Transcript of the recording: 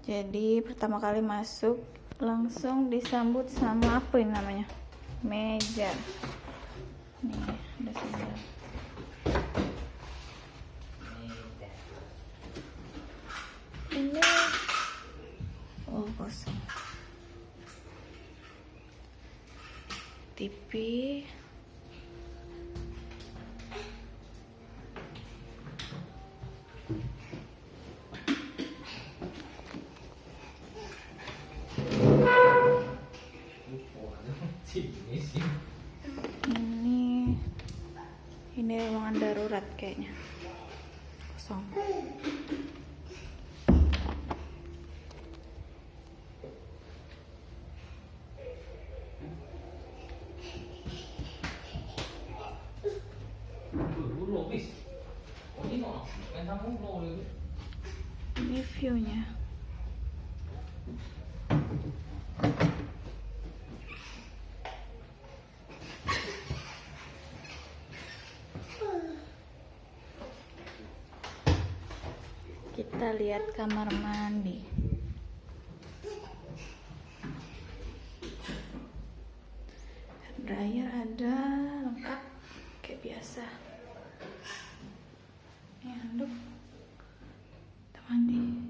Jadi pertama kali masuk langsung disambut sama apa ini namanya, meja. Nih ada sendal. Ini kosong. TV. Ini ruangan darurat kayaknya. Kosong. Ini view-nya. Kita lihat kamar mandi. Dryer ada, lengkap kayak biasa. Ini handuk, kita mandi.